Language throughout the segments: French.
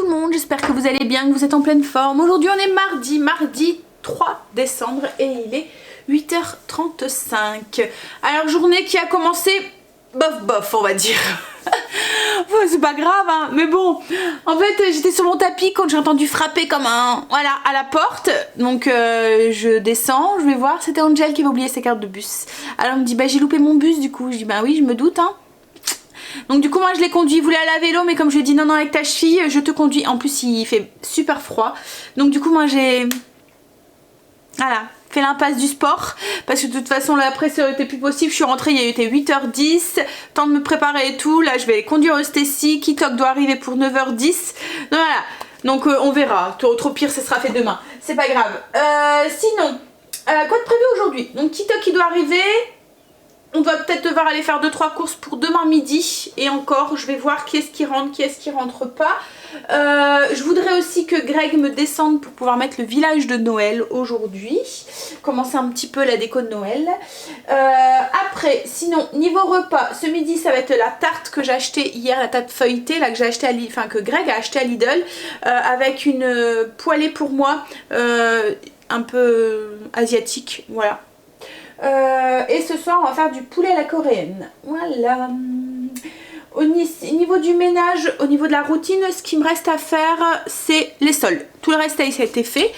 tout le monde, j'espère que vous allez bien, que vous êtes en pleine forme. Aujourd'hui on est mardi 3 décembre et il est 8h35. Alors journée qui a commencé bof on va dire. C'est pas grave hein, mais bon, en fait j'étais sur mon tapis quand j'ai entendu frapper comme un, voilà, à la porte. Donc je descends, je vais voir, c'était Angel qui avait oublié sa carte de bus. Alors elle me dit bah j'ai loupé mon bus du coup, je dis bah oui je me doute hein. Donc du coup moi je l'ai conduit, il voulait aller à vélo mais comme je lui ai dit non avec ta cheville je te conduis, en plus il fait super froid. Donc du coup moi j'ai, voilà, fait l'impasse du sport parce que de toute façon là après ça aurait été plus possible. Je suis rentrée, il était 8h10, temps de me préparer et tout. Là je vais conduire Stacy, Kitok doit arriver pour 9h10. Donc voilà, donc on verra, trop pire ce sera fait demain, c'est pas grave. Sinon quoi de prévu aujourd'hui? Donc Kitok qui doit arriver. On va peut-être devoir aller faire 2-3 courses pour demain midi. Et encore, je vais voir qui est-ce qui rentre, qui est-ce qui rentre pas. Je voudrais aussi que Greg me descende pour pouvoir mettre le village de Noël aujourd'hui. Commencer un petit peu la déco de Noël. Après, sinon, niveau repas, ce midi, ça va être la tarte que j'ai achetée hier, la tarte feuilletée, là que j'ai acheté à Lidl, enfin que Greg a acheté à Lidl, avec une poêlée pour moi, un peu asiatique, voilà. Et ce soir on va faire du poulet à la coréenne. Voilà. Au niveau du ménage, au niveau de la routine, ce qui me reste à faire c'est les sols. Tout le reste a été fait.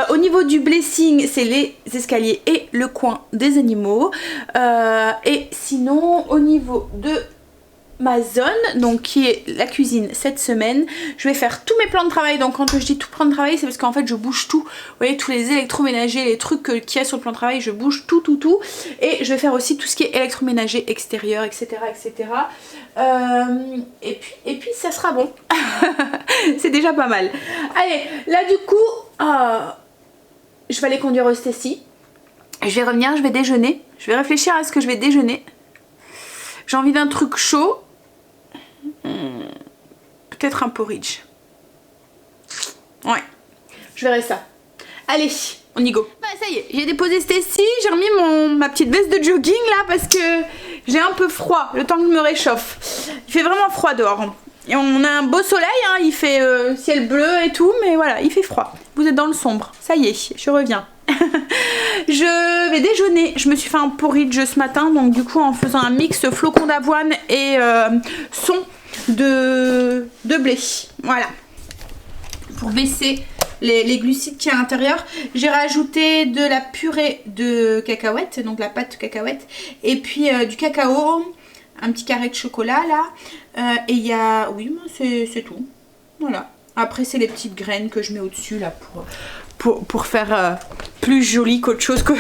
Au niveau du blessing, c'est les escaliers et le coin des animaux. Et sinon au niveau de ma zone, donc qui est la cuisine cette semaine, je vais faire tous mes plans de travail. Donc quand je dis tout plan de travail, c'est parce qu'en fait je bouge tout, vous voyez, tous les électroménagers, les trucs qu'il y a sur le plan de travail, je bouge tout et je vais faire aussi tout ce qui est électroménager extérieur, etc. Et puis ça sera bon. C'est déjà pas mal. Allez, là du coup je vais aller conduire Stacy, je vais revenir, je vais déjeuner, je vais réfléchir à ce que je vais déjeuner. J'ai envie d'un truc chaud. Peut-être un porridge. Ouais, je verrai ça. Allez, on y go. Bah, ça y est, j'ai déposé Stacy, j'ai remis ma petite veste de jogging là parce que j'ai un peu froid, le temps que je me réchauffe. Il fait vraiment froid dehors. Et on a un beau soleil, hein, il fait ciel bleu et tout, mais voilà, il fait froid. Vous êtes dans le sombre, ça y est, je reviens. Je vais déjeuner, je me suis fait un porridge ce matin, donc du coup en faisant un mix flocons d'avoine et son de blé, voilà, pour baisser les glucides qu'il y a à l'intérieur. J'ai rajouté de la purée de cacahuètes, donc la pâte de cacahuètes, et puis du cacao, un petit carré de chocolat là, et il y a, oui c'est tout, voilà. Après c'est les petites graines que je mets au dessus là pour faire plus joli qu'autre chose que...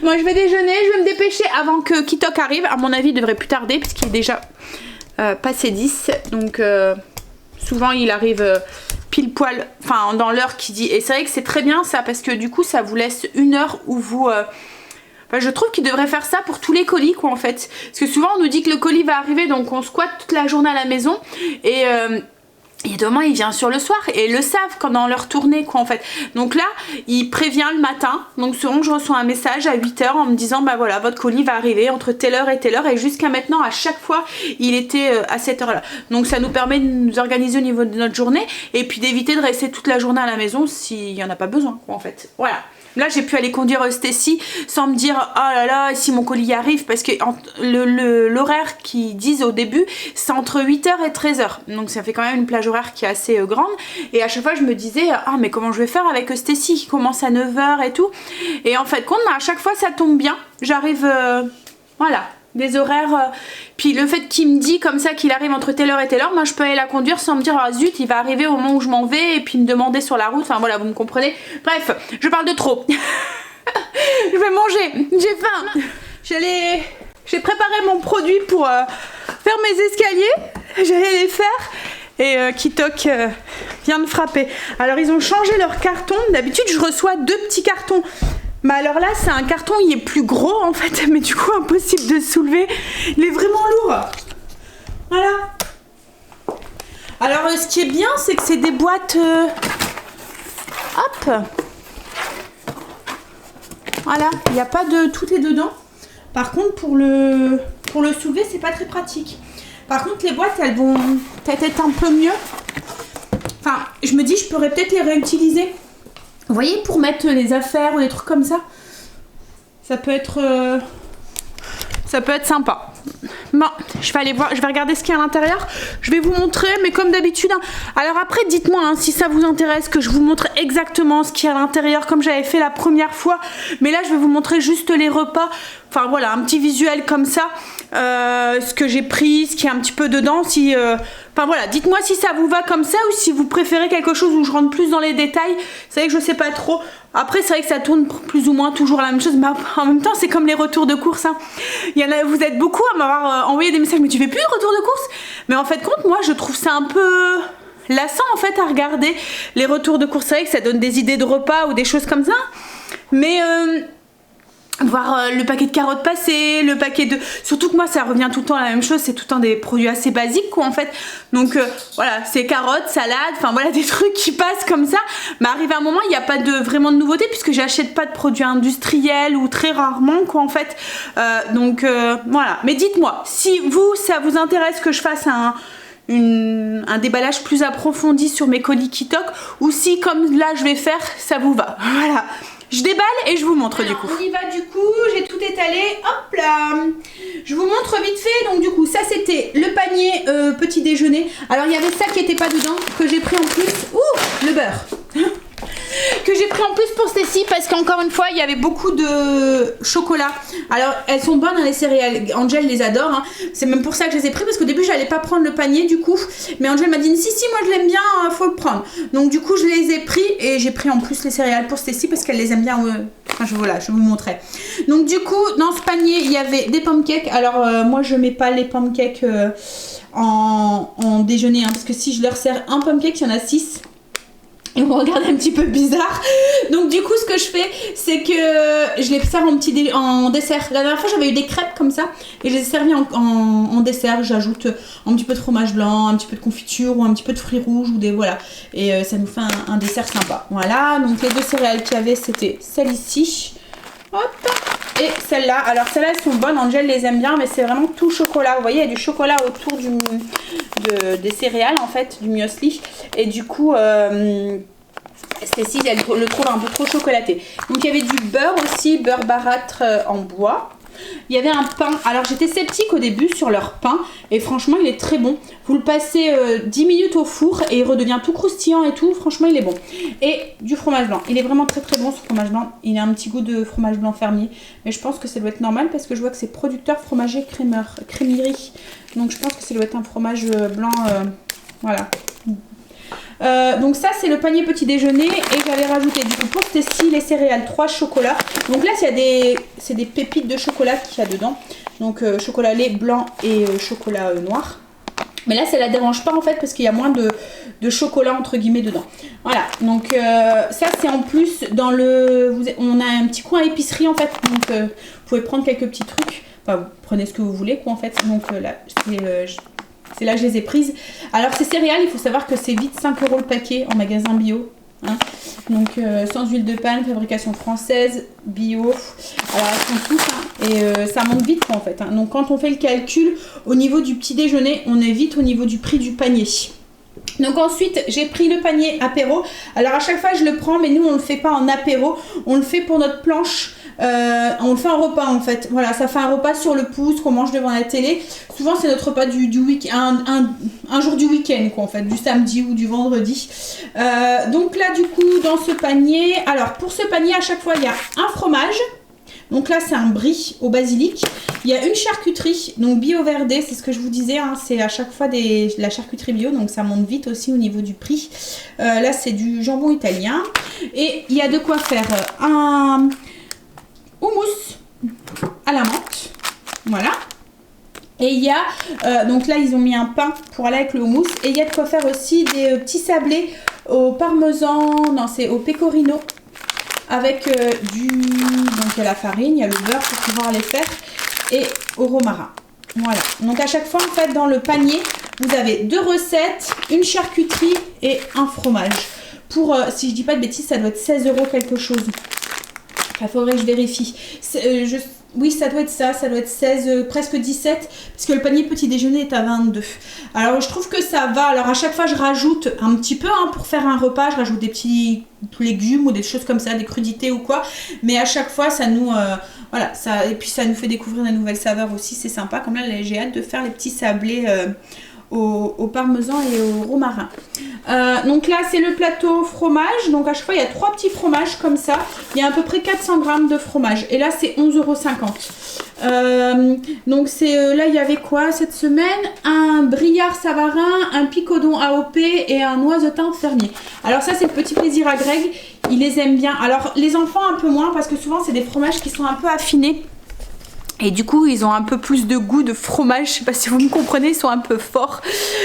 Moi je vais déjeuner, je vais me dépêcher avant que Kitok arrive. À mon avis il devrait plus tarder puisqu'il est déjà passé 10. Donc souvent il arrive pile poil, enfin dans l'heure qu'il dit. Et c'est vrai que c'est très bien ça parce que du coup ça vous laisse une heure où vous... Enfin, je trouve qu'il devrait faire ça pour tous les colis quoi en fait. Parce que souvent on nous dit que le colis va arriver donc on squatte toute la journée à la maison. Et demain il vient sur le soir et ils le savent quand dans leur tournée quoi en fait. Donc là il prévient le matin, donc souvent je reçois un message à 8h en me disant bah voilà votre colis va arriver entre telle heure et jusqu'à maintenant à chaque fois il était à cette heure là. Donc ça nous permet de nous organiser au niveau de notre journée et puis d'éviter de rester toute la journée à la maison s'il n'y en a pas besoin quoi en fait. Voilà. Là j'ai pu aller conduire Stacy sans me dire oh là là si mon colis arrive parce que l'horaire qu'ils disent au début c'est entre 8h et 13h. Donc ça fait quand même une plage horaire qui est assez grande. Et à chaque fois je me disais ah mais comment je vais faire avec Stacy qui commence à 9h et tout. Et en fait compte à chaque fois ça tombe bien. J'arrive voilà. Des horaires, puis le fait qu'il me dit comme ça qu'il arrive entre telle heure et telle heure, moi je peux aller la conduire sans me dire ah zut il va arriver au moment où je m'en vais et puis me demander sur la route, enfin voilà vous me comprenez. Bref, je parle de trop. Je vais manger, j'ai faim. J'ai préparé mon produit pour faire mes escaliers, j'allais les faire et Kitok vient de frapper. Alors ils ont changé leur carton, d'habitude je reçois 2 petits cartons. Mais alors là c'est un carton, il est plus gros en fait, mais du coup impossible de soulever, il est vraiment lourd. Voilà. Alors ce qui est bien c'est que c'est des boîtes, hop, voilà, il n'y a pas de, tout est dedans. Par contre pour le soulever c'est pas très pratique. Par contre les boîtes elles vont peut-être être un peu mieux Enfin, je me dis, je pourrais peut-être les réutiliser. Vous voyez, pour mettre les affaires ou des trucs comme ça. Ça peut être sympa. Bon, je vais aller voir, je vais regarder ce qu'il y a à l'intérieur. Je vais vous montrer, mais comme d'habitude. Hein. Alors après, dites-moi hein, si ça vous intéresse que je vous montre exactement ce qu'il y a à l'intérieur, comme j'avais fait la première fois. Mais là, je vais vous montrer juste les repas. Enfin voilà, un petit visuel comme ça. Ce que j'ai pris, ce qu'il y a un petit peu dedans. Si, enfin voilà, dites-moi si ça vous va comme ça ou si vous préférez quelque chose où je rentre plus dans les détails. C'est vrai que je sais pas trop. Après, c'est vrai que ça tourne plus ou moins toujours la même chose, mais en même temps, c'est comme les retours de course. Hein. Il y en a, vous êtes beaucoup à m'avoir envoyé des messages, mais tu fais plus de retours de course. Mais en fait, moi, je trouve ça un peu lassant en fait à regarder les retours de course. C'est vrai que ça donne des idées de repas ou des choses comme ça, mais voir le paquet de carottes passées, le paquet de... Surtout que moi ça revient tout le temps la même chose, c'est tout le temps des produits assez basiques quoi en fait. Donc voilà, c'est carottes, salade, enfin voilà des trucs qui passent comme ça. Mais arrivé à un moment, il n'y a pas vraiment de nouveauté puisque j'achète pas de produits industriels ou très rarement quoi en fait. Donc voilà, mais dites-moi, si ça vous intéresse que je fasse un déballage plus approfondi sur mes colis Kitok ou si comme là je vais faire, ça vous va. Voilà. Je déballe et je vous montre. Alors, du coup. On y va du coup, j'ai tout étalé, hop là. Je vous montre vite fait, donc du coup ça c'était le panier petit déjeuner. Alors il y avait ça qui était pas dedans, que j'ai pris en plus, ouh, le beurre. Que j'ai pris en plus pour Stacy parce qu'encore une fois il y avait beaucoup de chocolat. Alors elles sont bonnes hein, les céréales, Angel les adore hein. C'est même pour ça que je les ai pris parce qu'au début j'allais pas prendre le panier du coup, mais Angel m'a dit si moi je l'aime bien, faut le prendre. Donc du coup je les ai pris et j'ai pris en plus les céréales pour Stacy parce qu'elle les aime bien. Enfin voilà, je vous montrer. Donc du coup dans ce panier il y avait des pancakes. Alors moi je mets pas les pancakes en déjeuner hein, parce que si je leur sers un pancake il y en a 6. Ils vont regarder un petit peu bizarre. Donc du coup ce que je fais c'est que je les sers en dessert. La dernière fois j'avais eu des crêpes comme ça et je les ai servis en dessert. J'ajoute un petit peu de fromage blanc, un petit peu de confiture ou un petit peu de fruits rouges ou des voilà. Et ça nous fait un dessert sympa. Voilà, donc les deux céréales qu'il y avait c'était celle ici. Hop. Et celle-là, alors celles-là elles sont bonnes, Angel les aime bien mais c'est vraiment tout chocolat. Vous voyez il y a du chocolat autour des céréales en fait, du muesli. Et du coup Stacy elle le trouve un peu trop chocolaté. Donc il y avait du beurre aussi, beurre baraître en bois. Il y avait un pain, alors j'étais sceptique au début sur leur pain et franchement il est très bon. Vous le passez 10 minutes au four et il redevient tout croustillant et tout, franchement il est bon. Et du fromage blanc, il est vraiment très très bon ce fromage blanc. Il a un petit goût de fromage blanc fermier, mais je pense que ça doit être normal parce que je vois que c'est producteur fromager crémerie. Donc je pense que ça doit être un fromage blanc, voilà. Donc ça c'est le panier petit déjeuner et j'avais rajouté du coup pour Stacy les céréales 3 chocolats. Donc là c'est des pépites de chocolat qu'il y a dedans. Donc chocolat lait blanc et chocolat noir. Mais là ça la dérange pas en fait parce qu'il y a moins de chocolat entre guillemets dedans. Voilà, donc ça c'est en plus dans on a un petit coin épicerie en fait. Donc vous pouvez prendre quelques petits trucs. Enfin vous prenez ce que vous voulez quoi en fait. Donc là c'est là que je les ai prises. Alors ces céréales, il faut savoir que c'est vite 5 € le paquet en magasin bio. Hein. Donc sans huile de palme, fabrication française, bio. Alors elles sont toutes hein, et ça monte vite quoi, en fait. Hein. Donc quand on fait le calcul, au niveau du petit déjeuner, on est vite au niveau du prix du panier. Donc ensuite j'ai pris le panier apéro. Alors à chaque fois je le prends mais nous on le fait pas en apéro, on le fait pour notre planche. On le fait en repas en fait, voilà ça fait un repas sur le pouce qu'on mange devant la télé. Souvent c'est notre repas du week-end, un jour du week-end quoi en fait, du samedi ou du vendredi. Donc là du coup dans ce panier, alors pour ce panier à chaque fois il y a un fromage. Donc là c'est un brie au basilic. Il y a une charcuterie, donc bio verdé, c'est ce que je vous disais, hein, c'est à chaque fois la charcuterie bio, donc ça monte vite aussi au niveau du prix. Là c'est du jambon italien. Et il y a de quoi faire un houmous à la menthe. Voilà. Et il y a, donc là ils ont mis un pain pour aller avec le houmous. Et il y a de quoi faire aussi des petits sablés au parmesan, non c'est au pecorino. Avec donc il y a la farine, il y a le beurre pour pouvoir les faire et au romarin. Voilà. Donc à chaque fois en fait dans le panier, vous avez 2 recettes, une charcuterie et un fromage. Pour, si je dis pas de bêtises, ça doit être 16 € quelque chose. Il faudrait que je vérifie. Oui, ça doit être ça doit être 16, presque 17, parce que le panier petit déjeuner est à 22. Alors je trouve que ça va, alors à chaque fois je rajoute un petit peu hein, pour faire un repas, je rajoute des petits légumes ou des choses comme ça, des crudités ou quoi, mais à chaque fois ça nous, voilà, ça, et puis ça nous fait découvrir de nouvelles saveurs aussi, c'est sympa, comme là j'ai hâte de faire les petits sablés au parmesan et au romarin. Donc là c'est le plateau fromage, donc à chaque fois il y a 3 petits fromages comme ça, il y a à peu près 400 grammes de fromage et là c'est 11,50 €. Donc c'est là il y avait quoi cette semaine? Un Briard Savarin, un Picodon AOP et un Noisetin Fermier. Alors ça c'est le petit plaisir à Greg, il les aime bien. Alors les enfants un peu moins parce que souvent c'est des fromages qui sont un peu affinés. Et du coup ils ont un peu plus de goût de fromage, je sais pas si vous me comprenez, ils sont un peu forts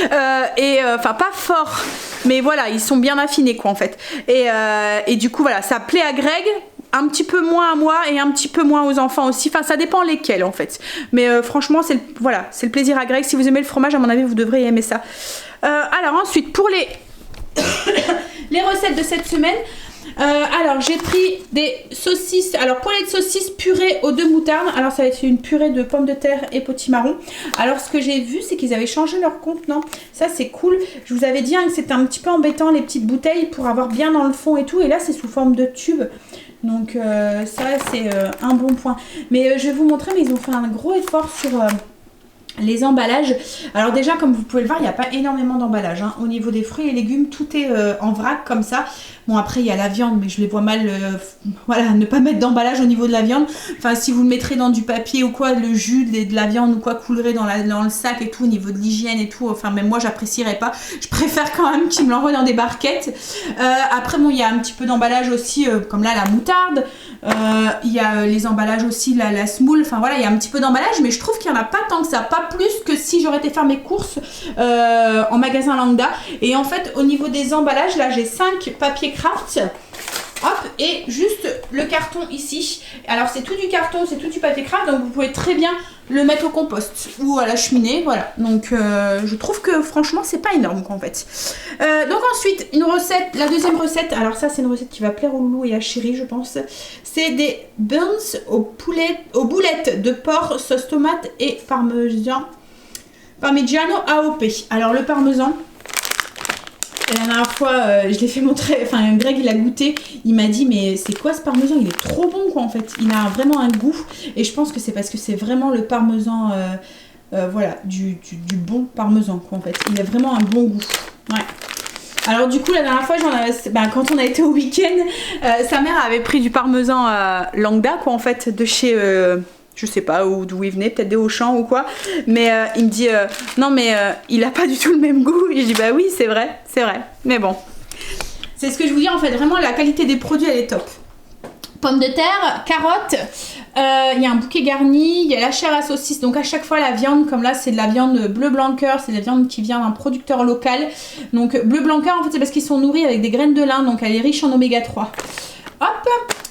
enfin pas forts mais voilà ils sont bien affinés quoi en fait et du coup voilà ça plaît à Greg, un petit peu moins à moi et un petit peu moins aux enfants aussi, enfin ça dépend lesquels en fait, mais franchement c'est voilà, c'est le plaisir à Greg. Si vous aimez le fromage à mon avis vous devriez aimer ça. Alors ensuite pour les les recettes de cette semaine, alors j'ai pris des saucisses, alors poêlées de saucisses purée aux 2 moutardes, alors ça va être une purée de pommes de terre et potimarron. Alors ce que j'ai vu c'est qu'ils avaient changé leur contenant, ça c'est cool, je vous avais dit hein, que c'était un petit peu embêtant les petites bouteilles pour avoir bien dans le fond et tout, et là c'est sous forme de tube. Donc ça c'est un bon point, mais je vais vous montrer, mais ils ont fait un gros effort sur les emballages. Alors déjà comme vous pouvez le voir il n'y a pas énormément d'emballage hein. Au niveau des fruits et légumes tout est en vrac comme ça. Bon après il y a la viande mais je les vois mal voilà, ne pas mettre d'emballage au niveau de la viande. Enfin si vous le mettrez dans du papier ou quoi, le jus de la viande ou quoi coulerait dans le sac et tout, au niveau de l'hygiène et tout. Enfin même moi j'apprécierais pas. Je préfère quand même qu'ils me l'envoient dans des barquettes. Après bon il y a un petit peu d'emballage aussi comme là la moutarde. Il y a les emballages aussi, la semoule, enfin voilà il y a un petit peu d'emballage mais je trouve qu'il n'y en a pas tant que ça, pas plus que si j'aurais été faire mes courses en magasin lambda. Et en fait au niveau des emballages là j'ai 5 papiers craft, hop, et juste le carton ici. Alors c'est tout du carton, c'est tout du papier craft, donc vous pouvez très bien le mettre au compost ou à la cheminée, voilà. Donc je trouve que franchement c'est pas énorme quoi, en fait. Donc ensuite une recette, la deuxième recette, alors ça c'est une recette qui va plaire au loup et à Chéri je pense. C'est des buns aux boulettes de porc, sauce tomate et parmesan, parmigiano AOP. Alors le parmesan, la dernière fois, je l'ai fait montrer, enfin Greg il a goûté, il m'a dit mais c'est quoi ce parmesan, il est trop bon quoi en fait, il a vraiment un goût et je pense que c'est parce que c'est vraiment le parmesan, voilà, du bon parmesan quoi en fait, il a vraiment un bon goût, ouais. Alors du coup la dernière fois quand on a été au week-end, sa mère avait pris du parmesan Langda quoi en fait, de chez... je sais pas d'où il venait, peut-être des Auchan ou quoi, mais il me dit non mais il a pas du tout le même goût, et je dis bah oui c'est vrai, mais bon, c'est ce que je vous dis en fait, vraiment la qualité des produits elle est top. Pommes de terre, carottes, il y a un bouquet garni, il y a la chair à saucisse, donc à chaque fois la viande, comme là c'est de la viande bleu blanc cœur, c'est de la viande qui vient d'un producteur local, donc bleu blanc cœur en fait c'est parce qu'ils sont nourris avec des graines de lin, donc elle est riche en oméga 3. Hop,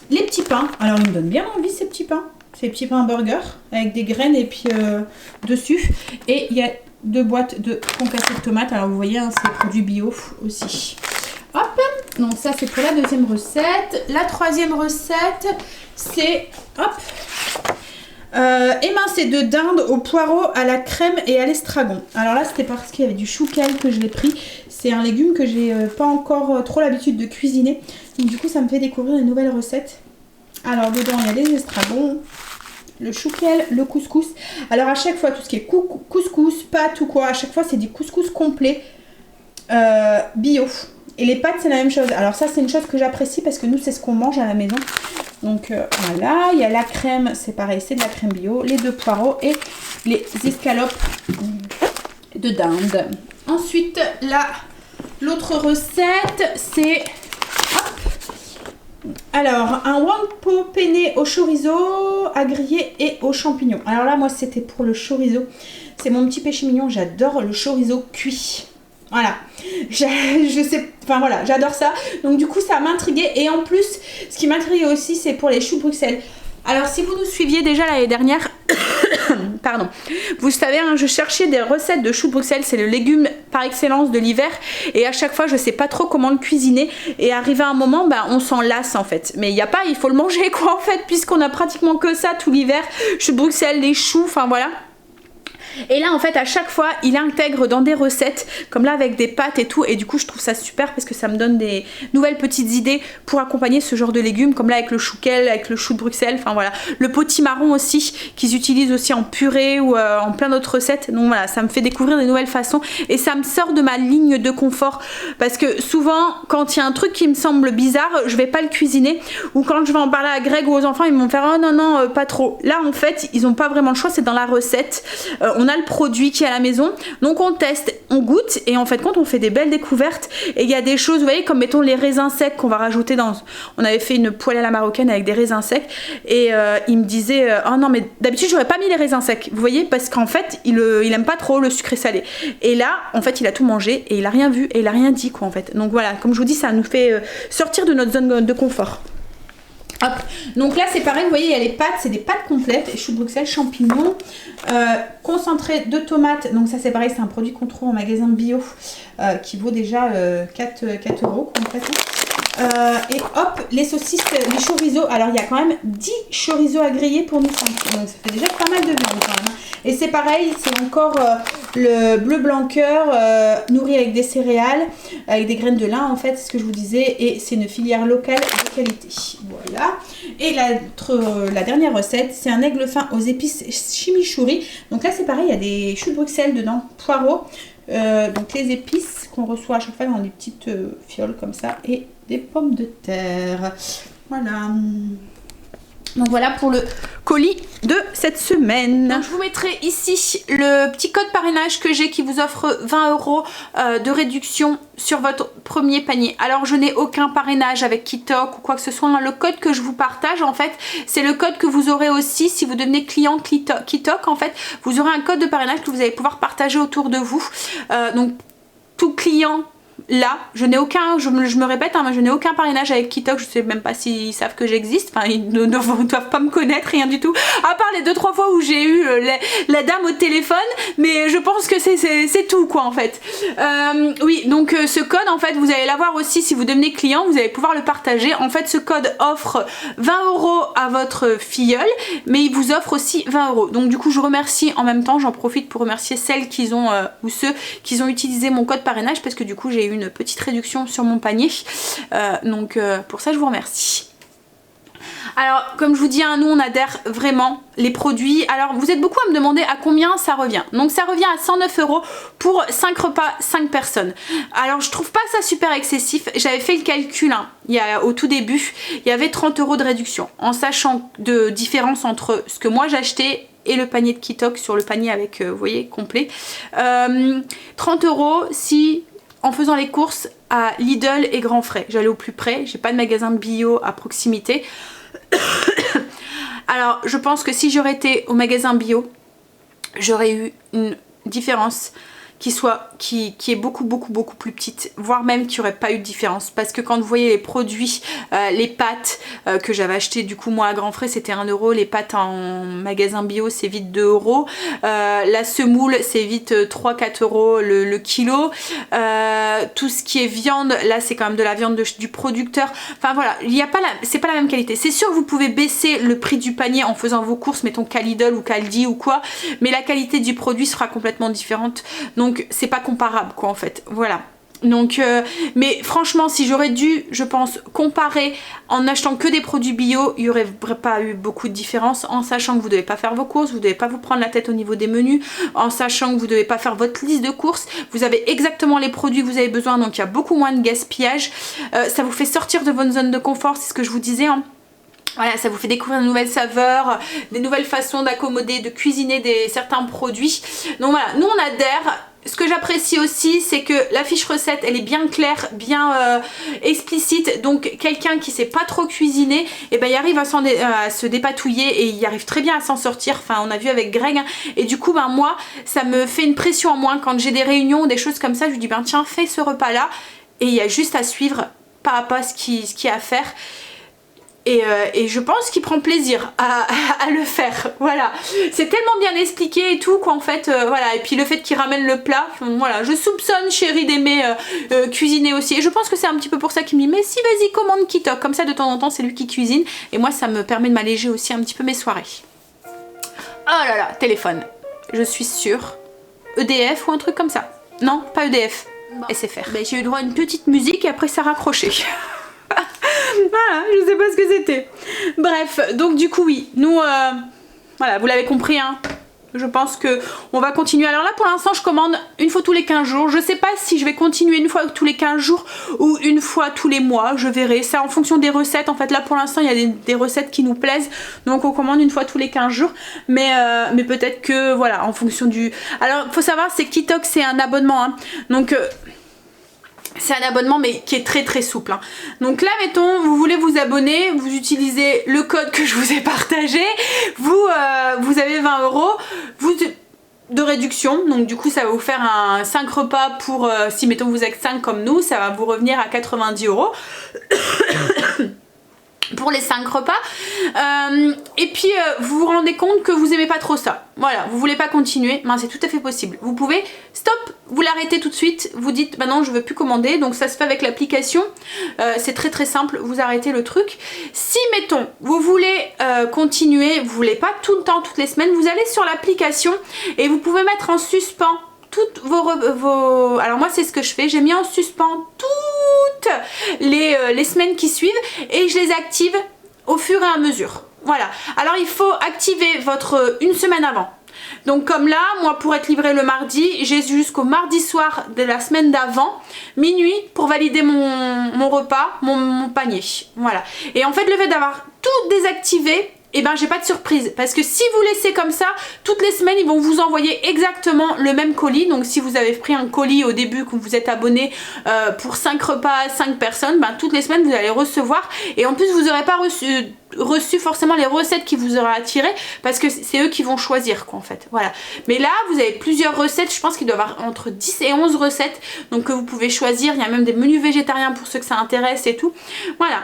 les petits pains, alors ils me donnent bien envie ces petits pains. Ces petits pains burger avec des graines et puis dessus. Et il y a 2 boîtes de concassé de tomates. Alors vous voyez, hein, c'est produit bio aussi. Hop, donc ça c'est pour la deuxième recette. La troisième recette, c'est émincé de dinde au poireau à la crème et à l'estragon. Alors là c'était parce qu'il y avait du chou kale que je l'ai pris. C'est un légume que j'ai pas encore trop l'habitude de cuisiner. Donc du coup ça me fait découvrir une nouvelle recette. Alors dedans il y a les estragons, le chou kale, le couscous. Alors à chaque fois tout ce qui est couscous, pâtes ou quoi, à chaque fois c'est du couscous complet bio. Et les pâtes c'est la même chose. Alors ça c'est une chose que j'apprécie parce que nous c'est ce qu'on mange à la maison. Donc voilà, il y a la crème, c'est pareil, c'est de la crème bio, les 2 poireaux et les escalopes de dinde. Ensuite l'autre recette c'est... Alors, un wampo penne au chorizo, à griller et aux champignons. Alors là, moi, c'était pour le chorizo. C'est mon petit péché mignon. J'adore le chorizo cuit. Voilà. Je sais, enfin voilà, j'adore ça. Donc du coup, ça m'intriguait. Et en plus, ce qui m'intriguait aussi, c'est pour les choux de Bruxelles. Alors, si vous nous suiviez déjà l'année dernière, pardon. Vous savez, hein, je cherchais des recettes de chou de Bruxelles, c'est le légume par excellence de l'hiver. Et à chaque fois, je sais pas trop comment le cuisiner. Et arrivé à un moment, bah, on s'en lasse en fait. Mais il n'y a pas, il faut le manger quoi en fait, puisqu'on a pratiquement que ça tout l'hiver. Chou de Bruxelles, les choux, enfin voilà. Et là en fait à chaque fois il intègre dans des recettes comme là avec des pâtes et tout, et du coup je trouve ça super parce que ça me donne des nouvelles petites idées pour accompagner ce genre de légumes, comme là avec le chouquel, avec le chou de Bruxelles, enfin voilà, le potimarron aussi qu'ils utilisent aussi en purée ou en plein d'autres recettes. Donc voilà, ça me fait découvrir des nouvelles façons et ça me sort de ma ligne de confort, parce que souvent quand il y a un truc qui me semble bizarre, je vais pas le cuisiner, ou quand je vais en parler à Greg ou aux enfants, ils vont faire oh non non pas trop. Là en fait ils ont pas vraiment le choix, c'est dans la recette. On a le produit qui est à la maison, donc on teste, on goûte, et en fait quand on fait des belles découvertes. Et il y a des choses, vous voyez, comme mettons les raisins secs qu'on va rajouter dans, on avait fait une poêlée à la marocaine avec des raisins secs, et il me disait oh non mais d'habitude j'aurais pas mis les raisins secs, vous voyez, parce qu'en fait il aime pas trop le sucré salé, et là en fait il a tout mangé et il a rien vu et il a rien dit quoi en fait. Donc voilà, comme je vous dis, ça nous fait sortir de notre zone de confort. Hop. Donc là c'est pareil, vous voyez il y a les pâtes, c'est des pâtes complètes, chou de Bruxelles, champignons, concentré de tomates, donc ça c'est pareil, c'est un produit qu'on trouve en magasin bio qui vaut déjà 4 € en fait. Et hop, les saucisses, les chorizo, alors il y a quand même 10 chorizo à griller pour nous 5, donc ça fait déjà pas mal de viande quand même. Et c'est pareil, c'est encore le bleu blanc cœur nourri avec des céréales, avec des graines de lin en fait, c'est ce que je vous disais, et c'est une filière locale de qualité. Voilà. Et la dernière recette, c'est un aigle fin aux épices chimichurri. Donc là c'est pareil, il y a des choux de Bruxelles dedans, poireaux, donc les épices qu'on reçoit à chaque fois dans des petites fioles comme ça, et des pommes de terre. Voilà. Donc voilà pour le colis de cette semaine. Donc je vous mettrai ici le petit code parrainage que j'ai qui vous offre 20 € de réduction sur votre premier panier. Alors je n'ai aucun parrainage avec Kitok ou quoi que ce soit. Le code que je vous partage en fait, c'est le code que vous aurez aussi si vous devenez client Kitok. En fait, vous aurez un code de parrainage que vous allez pouvoir partager autour de vous. Donc tout client là, je n'ai aucun, je me répète, hein, mais je n'ai aucun parrainage avec Kitok, je sais même pas s'ils savent que j'existe, enfin ils ne doivent pas me connaître, rien du tout, à part les 2-3 fois où j'ai eu la dame au téléphone, mais je pense que c'est tout quoi en fait. Oui, donc ce code en fait, vous allez l'avoir aussi si vous devenez client, vous allez pouvoir le partager. En fait, ce code offre 20 € à votre filleule, mais il vous offre aussi 20 €. Donc du coup, je remercie en même temps, j'en profite pour remercier celles qui ont, ou ceux qui ont utilisé mon code parrainage, parce que du coup, j'ai eu une petite réduction sur mon panier, donc pour ça je vous remercie. Alors comme je vous dis, hein, nous on adhère vraiment les produits. Alors vous êtes beaucoup à me demander à combien ça revient. Donc ça revient à 109 € pour 5 repas, 5 personnes. Alors je trouve pas ça super excessif. J'avais fait le calcul hein, au tout début, il y avait 30 € de réduction, en sachant de différence entre ce que moi j'achetais et le panier de Kitok sur le panier avec, vous voyez, complet. 30 € si en faisant les courses à Lidl et Grand Frais. J'allais au plus près, j'ai pas de magasin bio à proximité. Alors je pense que si j'aurais été au magasin bio, j'aurais eu une différence qui est beaucoup plus petite, voire même qu'il n'y aurait pas eu de différence, parce que quand vous voyez les produits, les pâtes que j'avais acheté du coup moi à Grand Frais c'était 1 €, les pâtes en magasin bio c'est vite 2 €, la semoule c'est vite 3-4 € le kilo, tout ce qui est viande là c'est quand même de la viande du producteur, enfin voilà, c'est pas la même qualité. C'est sûr que vous pouvez baisser le prix du panier en faisant vos courses, mettons qu'à Lidl ou qu'Aldi ou quoi, mais la qualité du produit sera complètement différente, donc c'est pas comparable quoi en fait, voilà. Donc mais franchement si j'aurais dû, je pense, comparer en achetant que des produits bio, il n'y aurait pas eu beaucoup de différence, en sachant que vous devez pas faire vos courses, vous devez pas vous prendre la tête au niveau des menus, en sachant que vous devez pas faire votre liste de courses, vous avez exactement les produits que vous avez besoin, donc il y a beaucoup moins de gaspillage, ça vous fait sortir de votre zone de confort, c'est ce que je vous disais hein. Voilà, ça vous fait découvrir de nouvelles saveurs, des nouvelles façons d'accommoder, de cuisiner certains produits. Donc voilà, nous on adhère. Ce que j'apprécie aussi, c'est que la fiche recette, elle est bien claire, bien explicite. Donc quelqu'un qui sait pas trop cuisiner, et ben il arrive à se dépatouiller et il arrive très bien à s'en sortir. Enfin, on a vu avec Greg. Hein. Et du coup, ben moi, ça me fait une pression en moins quand j'ai des réunions ou des choses comme ça. Je lui dis, ben tiens, fais ce repas-là. Et il y a juste à suivre pas à pas ce qu'il y a à faire. et je pense qu'il prend plaisir à le faire. Voilà, c'est tellement bien expliqué et tout qu'en fait voilà, et puis le fait qu'il ramène le plat, voilà, je soupçonne Chéri d'aimer cuisiner aussi, et je pense que c'est un petit peu pour ça qu'il me dit mais si vas-y commande Kitok, comme ça de temps en temps c'est lui qui cuisine et moi ça me permet de m'alléger aussi un petit peu mes soirées. Oh là là, téléphone, je suis sûre EDF ou un truc comme ça. Non, pas EDF, SFR. Ben, j'ai eu droit à une petite musique et après ça raccroché. Voilà, je sais pas ce que c'était. Bref, donc du coup oui, nous, voilà, vous l'avez compris, hein. Je pense que on va continuer. Alors là pour l'instant je commande une fois tous les 15 jours. Je sais pas si je vais continuer une fois tous les 15 jours ou une fois tous les mois. Je verrai. Ça en fonction des recettes. En fait là pour l'instant il y a des recettes qui nous plaisent. Donc on commande une fois tous les 15 jours. Mais peut-être que voilà en fonction du... Alors faut savoir c'est que Kitok c'est un abonnement. Hein. Donc... c'est un abonnement mais qui est très très souple hein. Donc là mettons vous voulez vous abonner, vous utilisez le code que je vous ai partagé, vous avez 20 € de réduction, donc du coup ça va vous faire un 5 repas pour si mettons vous êtes 5 comme nous, ça va vous revenir à 90 € pour les 5 repas et puis vous vous rendez compte que vous aimez pas trop ça, voilà, vous voulez pas continuer, ben, c'est tout à fait possible, vous pouvez stop, vous l'arrêtez tout de suite, vous dites bah non je veux plus commander, donc ça se fait avec l'application, c'est très très simple, vous arrêtez le truc. Si mettons vous voulez continuer, vous voulez pas tout le temps toutes les semaines, vous allez sur l'application et vous pouvez mettre en suspens toutes vos... Alors moi c'est ce que je fais, j'ai mis en suspens toutes les semaines qui suivent et je les active au fur et à mesure. Voilà, alors il faut activer votre une semaine avant. Donc comme là, moi pour être livré le mardi, j'ai jusqu'au mardi soir de la semaine d'avant, minuit, pour valider mon repas, mon panier. Voilà. Et en fait le fait d'avoir tout désactivé, et ben j'ai pas de surprise parce que si vous laissez comme ça toutes les semaines ils vont vous envoyer exactement le même colis. Donc si vous avez pris un colis au début quand vous êtes abonné pour 5 repas 5 personnes, ben toutes les semaines vous allez recevoir et en plus vous n'aurez pas reçu forcément les recettes qui vous auraient attiré parce que c'est eux qui vont choisir quoi en fait. Voilà. Mais là vous avez plusieurs recettes, je pense qu'il doit y avoir entre 10 et 11 recettes donc que vous pouvez choisir, il y a même des menus végétariens pour ceux que ça intéresse et tout. Voilà.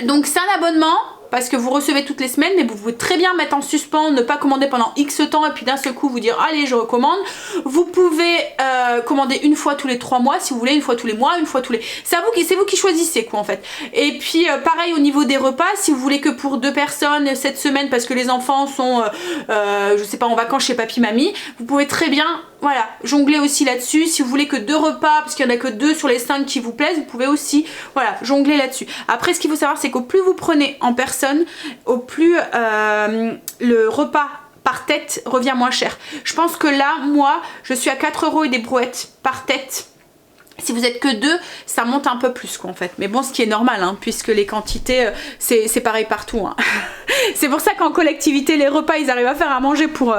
Donc c'est un abonnement parce que vous recevez toutes les semaines, mais vous pouvez très bien mettre en suspens, ne pas commander pendant X temps et puis d'un seul coup vous dire allez je recommande. Vous pouvez commander une fois tous les 3 mois si vous voulez, une fois tous les mois, une fois tous les... C'est vous qui choisissez quoi en fait. Et puis pareil au niveau des repas, si vous voulez que pour 2 personnes cette semaine parce que les enfants sont je sais pas en vacances chez papy mamie, vous pouvez très bien voilà jongler aussi là-dessus. Si vous voulez que 2 repas parce qu'il n'y en a que 2 sur les 5 qui vous plaisent, vous pouvez aussi voilà jongler là-dessus. Après ce qu'il faut savoir c'est qu'au plus vous prenez en personne, au plus le repas par tête revient moins cher. Je pense que là, moi, je suis à 4 € et des brouettes par tête. Si vous êtes que 2, ça monte un peu plus quoi en fait. Mais bon, ce qui est normal hein, puisque les quantités, c'est pareil partout. Hein. C'est pour ça qu'en collectivité, les repas, ils arrivent à faire à manger pour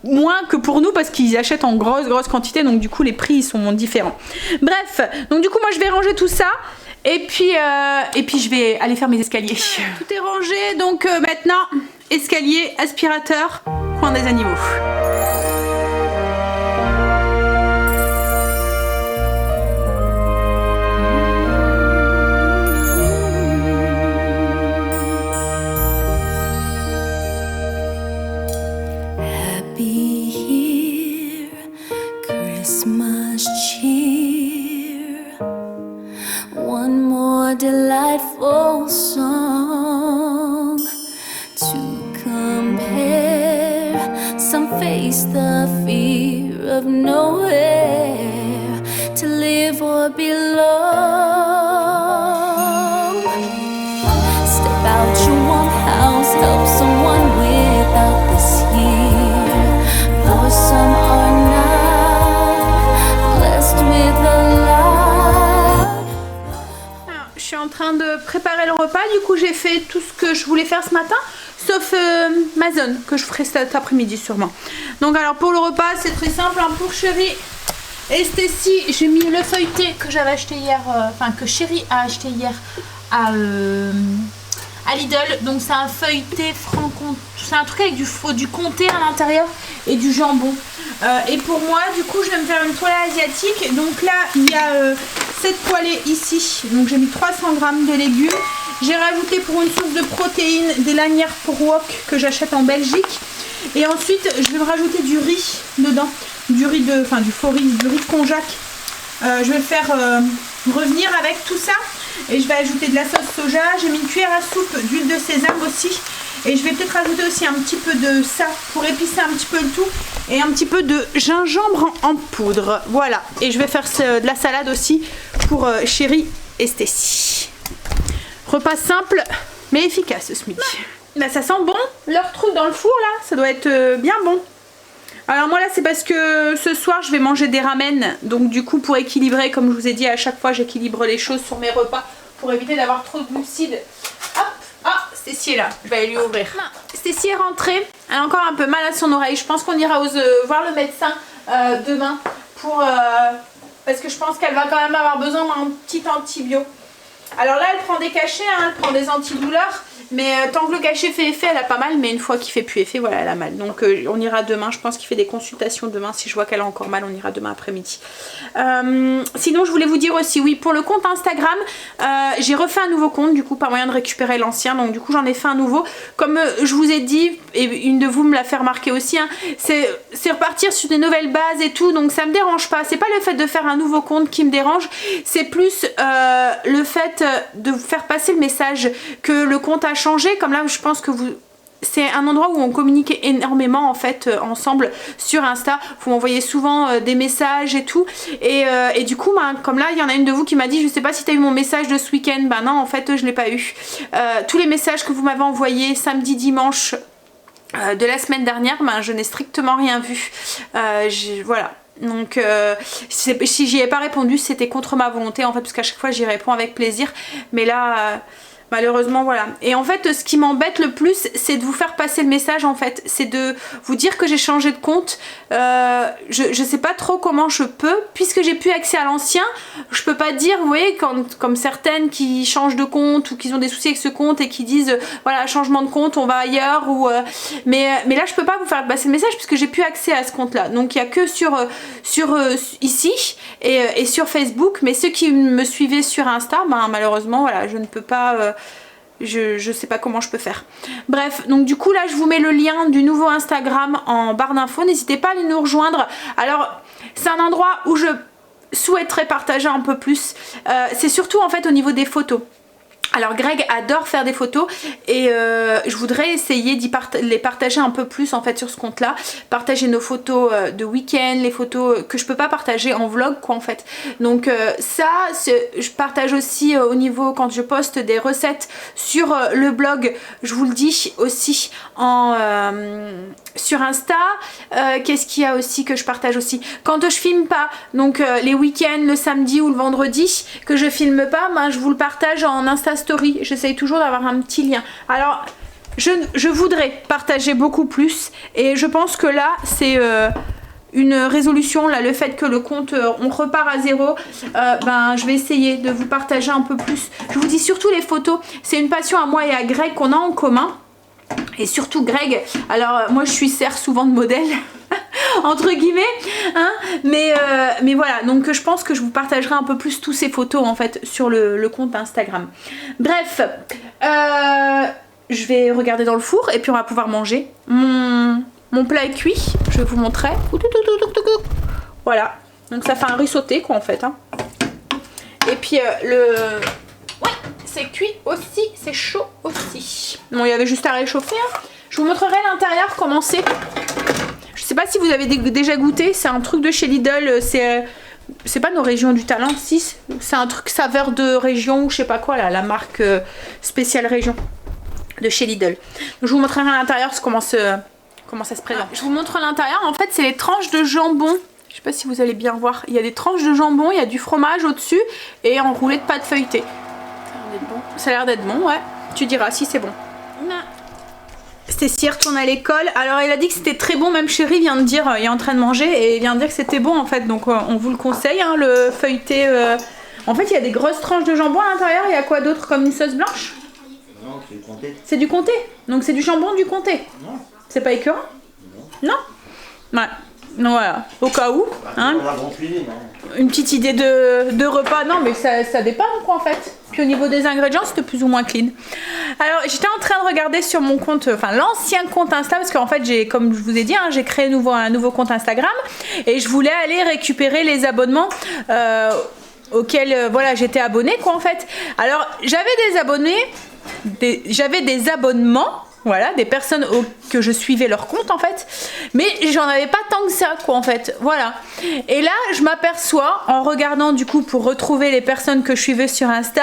moins que pour nous parce qu'ils achètent en grosse quantité. Donc du coup, les prix ils sont différents. Bref, donc du coup, moi, je vais ranger tout ça. Et puis je vais aller faire mes escaliers. Tout est rangé, donc maintenant, escalier, aspirateur, coin des animaux. Happy here, Christmas cheer. One more delightful song to compare. Some face the fear of nowhere, to live or belong. Step out your warm house, help someone without this year. For some are not blessed with a lot. Je suis en train de préparer le repas, du coup j'ai fait tout ce que je voulais faire ce matin, sauf ma zone que je ferai cet après-midi sûrement. Donc alors pour le repas c'est très simple, hein, pour Chéri et Stécie j'ai mis le feuilleté que j'avais acheté hier, enfin que Chéri a acheté hier à Lidl. Donc c'est un feuilleté franc-comté, c'est un truc avec du comté à l'intérieur et du jambon. Et pour moi du coup je vais me faire une poêlée asiatique. Donc là il y a cette poêlée ici, donc j'ai mis 300 g de légumes J'ai rajouté pour une source de protéines des lanières pour wok que j'achète en Belgique. Et ensuite, je vais me rajouter du riz dedans. Du riz de, enfin du faux riz, du riz de konjac. Je vais le faire revenir avec tout ça. Et je vais ajouter de la sauce soja. J'ai mis une cuillère à soupe d'huile de sésame aussi. Et je vais peut-être rajouter aussi un petit peu de ça pour épicer un petit peu le tout. Et un petit peu de gingembre en poudre. Voilà. Et je vais faire de la salade aussi pour Chérie et Stécie. Repas simple mais efficace ce midi. Bah, ça sent bon. Leur truc dans le four là, ça doit être bien bon. Alors moi là c'est parce que ce soir je vais manger des ramen. Donc du coup pour équilibrer, comme je vous ai dit à chaque fois j'équilibre les choses sur mes repas. Pour éviter d'avoir trop de glucides. Hop. Ah, Stécie est là, je vais aller lui ouvrir. Stécie est rentrée, elle a encore un peu mal à son oreille. Je pense qu'on ira voir le médecin demain pour parce que je pense qu'elle va quand même avoir besoin d'un petit antibio. Alors là elle prend des cachets, hein, elle prend des antidouleurs. Mais tant que le cachet fait effet, elle a pas mal. Mais une fois qu'il fait plus effet, voilà, elle a mal. Donc on ira demain. Je pense qu'il fait des consultations demain. Si je vois qu'elle a encore mal, on ira demain après-midi. Sinon, je voulais vous dire aussi, oui, pour le compte Instagram, j'ai refait un nouveau compte, du coup, par moyen de récupérer l'ancien. Donc du coup, j'en ai fait un nouveau. Comme je vous ai dit, et une de vous me l'a fait remarquer aussi, hein, c'est repartir sur des nouvelles bases et tout. Donc ça me dérange pas. C'est pas le fait de faire un nouveau compte qui me dérange. C'est plus le fait de faire passer le message que le compte a changé. Comme là, je pense que c'est un endroit où on communique énormément en fait ensemble sur Insta. Vous m'envoyez souvent des messages et tout. Et du coup, bah, comme là, il y en a une de vous qui m'a dit je sais pas si tu as eu mon message de ce week-end. Bah non, en fait, je l'ai pas eu. Tous les messages que vous m'avez envoyés samedi, dimanche de la semaine dernière, bah, je n'ai strictement rien vu. Voilà. Donc si j'y ai pas répondu, c'était contre ma volonté en fait, parce qu'à chaque fois j'y réponds avec plaisir. Mais là... malheureusement voilà. Et en fait ce qui m'embête le plus c'est de vous faire passer le message en fait. C'est de vous dire que j'ai changé de compte. Je sais pas trop comment je peux. Puisque j'ai plus accès à l'ancien, je peux pas dire, vous voyez, comme certaines qui changent de compte ou qui ont des soucis avec ce compte et qui disent voilà changement de compte, on va ailleurs ou mais là je peux pas vous faire passer le message puisque j'ai plus accès à ce compte là. Donc il y a que sur ici et sur Facebook. Mais ceux qui me suivaient sur Insta, ben, malheureusement voilà, je ne peux pas... je sais pas comment je peux faire. Bref, donc du coup là je vous mets le lien du nouveau Instagram en barre d'infos. N'hésitez pas à aller nous rejoindre. Alors c'est un endroit où je souhaiterais partager un peu plus. C'est surtout en fait au niveau des photos. Alors Greg adore faire des photos et je voudrais essayer de les partager un peu plus en fait sur ce compte là. Partager nos photos de week-end, les photos que je peux pas partager en vlog quoi en fait. Donc ça je partage aussi au niveau quand je poste des recettes sur le blog. Je vous le dis aussi sur Insta. Qu'est-ce qu'il y a aussi que je partage aussi quand je filme pas, donc les week-ends, le samedi ou le vendredi que je filme pas, ben, je vous le partage en Insta Story. J'essaye toujours d'avoir un petit lien. Alors je voudrais partager beaucoup plus et je pense que là c'est une résolution là, le fait que le compte on repart à zéro. Ben je vais essayer de vous partager un peu plus. Je vous dis surtout les photos, c'est une passion à moi et à Greg qu'on a en commun. Et surtout Greg, alors moi je suis sert souvent de modèle entre guillemets hein, mais voilà, donc je pense que je vous partagerai un peu plus tous ces photos en fait sur le compte Instagram. Bref, je vais regarder dans le four et puis on va pouvoir manger. Mon plat est cuit, je vais vous montrer. Voilà, donc ça fait un riz sauté quoi en fait hein. Et puis ouais, c'est cuit aussi, c'est chaud aussi. Bon, il y avait juste à réchauffer hein. Je vous montrerai l'intérieur comment c'est. Je sais pas si vous avez déjà goûté, c'est un truc de chez Lidl, c'est pas nos régions du talent, si c'est un truc saveur de région ou je sais pas quoi là, la marque spéciale région de chez Lidl. Donc, je vous montrerai à l'intérieur comment ça se présente. Je vous montre l'intérieur, en fait c'est les tranches de jambon. Je sais pas si vous allez bien voir, il y a des tranches de jambon, il y a du fromage au-dessus et enroulé de pâte feuilletée. Ça a l'air d'être bon, ouais. Tu diras si c'est bon. Stécie retourne à l'école. Alors il a dit que c'était très bon, même Chérie vient de dire, il est en train de manger et il vient de dire que c'était bon en fait. Donc on vous le conseille, hein, le feuilleté. En fait il y a des grosses tranches de jambon à l'intérieur. Il y a quoi d'autre comme une sauce blanche? Non, c'est du comté. C'est du comté. Donc c'est du jambon du comté. Non. C'est pas écœurant? Non. Non. Ouais. Donc voilà, au cas où. Hein. Une petite idée de repas. Non mais ça dépanne quoi en fait. Puis au niveau des ingrédients, c'était plus ou moins clean. Alors, j'étais en train de regarder sur mon compte, enfin l'ancien compte Insta, parce qu'en fait, comme je vous ai dit, hein, j'ai créé un nouveau compte Instagram et je voulais aller récupérer les abonnements auxquels voilà, j'étais abonnée, quoi, en fait. Alors, j'avais des abonnements. Voilà, des personnes que je suivais leur compte en fait, mais j'en avais pas tant que ça quoi en fait, voilà. Et là, je m'aperçois en regardant du coup pour retrouver les personnes que je suivais sur Insta,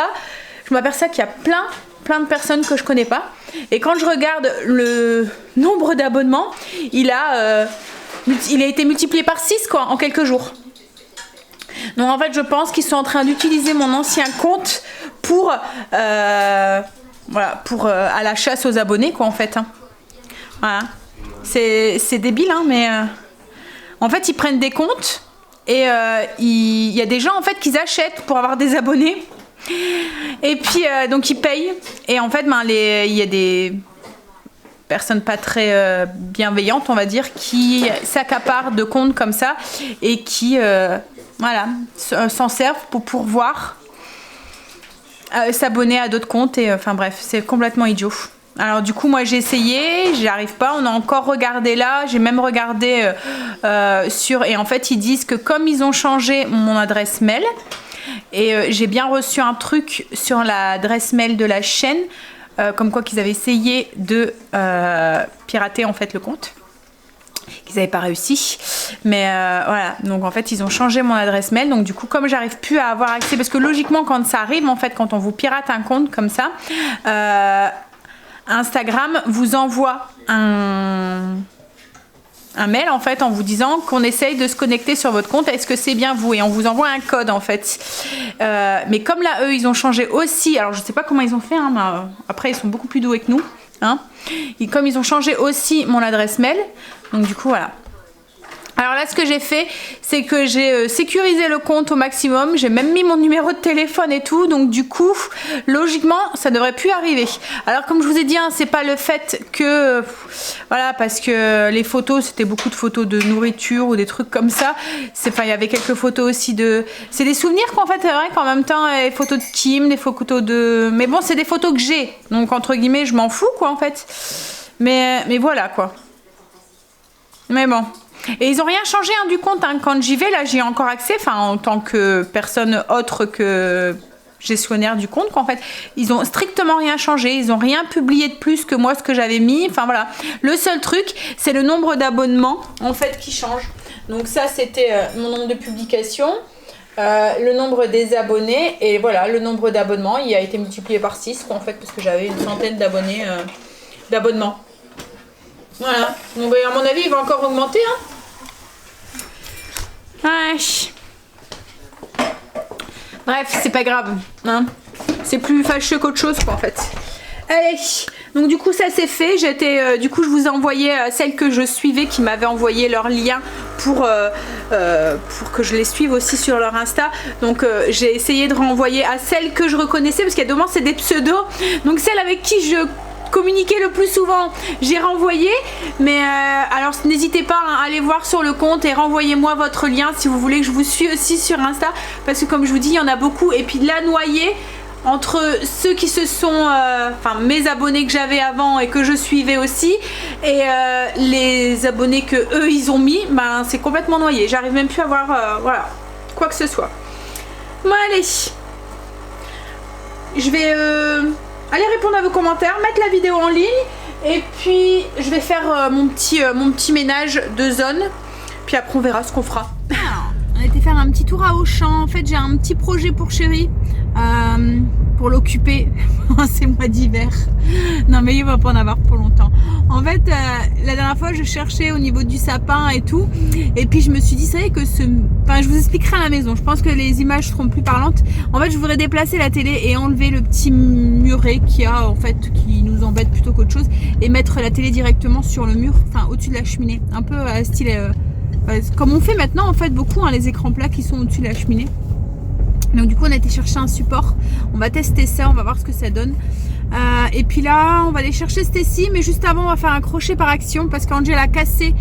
je m'aperçois qu'il y a plein de personnes que je connais pas. Et quand je regarde le nombre d'abonnements, il a été multiplié par 6 quoi en quelques jours. Donc en fait, je pense qu'ils sont en train d'utiliser mon ancien compte pour voilà, pour à la chasse aux abonnés quoi en fait. Hein. Voilà. C'est débile hein, mais en fait ils prennent des comptes et il y a des gens en fait qui achètent pour avoir des abonnés et puis donc ils payent et en fait il y a des personnes pas très bienveillantes on va dire qui s'accaparent de comptes comme ça et qui voilà s'en servent pour pouvoir s'abonner à d'autres comptes et enfin bref c'est complètement idiot. Alors du coup moi j'ai essayé, j'y arrive pas, on a encore regardé là, j'ai même regardé et en fait ils disent que comme ils ont changé mon adresse mail et j'ai bien reçu un truc sur l'adresse mail de la chaîne comme quoi qu'ils avaient essayé de pirater en fait le compte. Qu'ils n'avaient pas réussi, mais voilà, donc en fait ils ont changé mon adresse mail, donc du coup comme j'arrive plus à avoir accès, parce que logiquement quand ça arrive en fait, quand on vous pirate un compte comme ça, Instagram vous envoie un mail en fait en vous disant qu'on essaye de se connecter sur votre compte, est-ce que c'est bien vous, et on vous envoie un code en fait, mais comme là eux ils ont changé aussi, alors je sais pas comment ils ont fait hein, mais, après ils sont beaucoup plus doués que nous hein. Et comme ils ont changé aussi mon adresse mail, donc du coup voilà. Alors là ce que j'ai fait c'est que j'ai sécurisé le compte au maximum, j'ai même mis mon numéro de téléphone et tout, donc du coup logiquement ça devrait plus arriver. Alors comme je vous ai dit hein, c'est pas le fait que voilà, parce que les photos c'était beaucoup de photos de nourriture ou des trucs comme ça, enfin il y avait quelques photos aussi c'est des souvenirs qu'en fait c'est vrai qu'en même temps les photos de Kim, des photos de, mais bon c'est des photos que j'ai, donc entre guillemets je m'en fous quoi en fait, mais voilà quoi, mais bon. Et ils ont rien changé hein, du compte hein. Quand j'y vais là j'ai encore accès, enfin en tant que personne autre que gestionnaire du compte qu'en fait ils ont strictement rien changé, ils ont rien publié de plus que moi ce que j'avais mis, enfin voilà, le seul truc c'est le nombre d'abonnements en fait qui change, donc ça c'était mon nombre de publications, le nombre des abonnés et voilà le nombre d'abonnements il a été multiplié par 6 en fait parce que j'avais une centaine d'abonnés d'abonnements. Voilà, donc à mon avis il va encore augmenter hein. Ouais. Bref, c'est pas grave hein. C'est plus fâcheux qu'autre chose quoi en fait. Allez, donc du coup ça c'est fait, du coup je vous ai envoyé celles que je suivais qui m'avaient envoyé leur lien pour que je les suive aussi sur leur Insta. Donc j'ai essayé de renvoyer à celles que je reconnaissais parce qu'il y a deux moments c'est des pseudos, donc celles avec qui je communiquer le plus souvent j'ai renvoyé, mais alors n'hésitez pas à aller voir sur le compte et renvoyez-moi votre lien si vous voulez que je vous suive aussi sur Insta, parce que comme je vous dis il y en a beaucoup, et puis de la noyer entre ceux qui se sont enfin mes abonnés que j'avais avant et que je suivais aussi et les abonnés que eux ils ont mis, ben c'est complètement noyé, j'arrive même plus à voir voilà quoi que ce soit. Bon allez, je vais allez répondre à vos commentaires, mettre la vidéo en ligne et puis je vais faire mon petit ménage de zone, puis après on verra ce qu'on fera. On a été faire un petit tour à Auchan, en fait j'ai un petit projet pour chéri pour l'occuper en ces mois d'hiver. Non mais il va pas en avoir pour longtemps. En fait la dernière fois je cherchais au niveau du sapin et tout, et puis je me suis dit c'est vrai que enfin je vous expliquerai à la maison, je pense que les images seront plus parlantes. En fait je voudrais déplacer la télé et enlever le petit muret qu'il y a en fait, qui nous embête plutôt qu'autre chose, et mettre la télé directement sur le mur, enfin au-dessus de la cheminée, un peu style comme on fait maintenant en fait beaucoup hein, les écrans plats qui sont au-dessus de la cheminée. Donc du coup on a été chercher un support, on va tester ça, on va voir ce que ça donne. Et puis là on va aller chercher Stacy, mais juste avant on va faire un crochet par action parce qu'Angel a cassé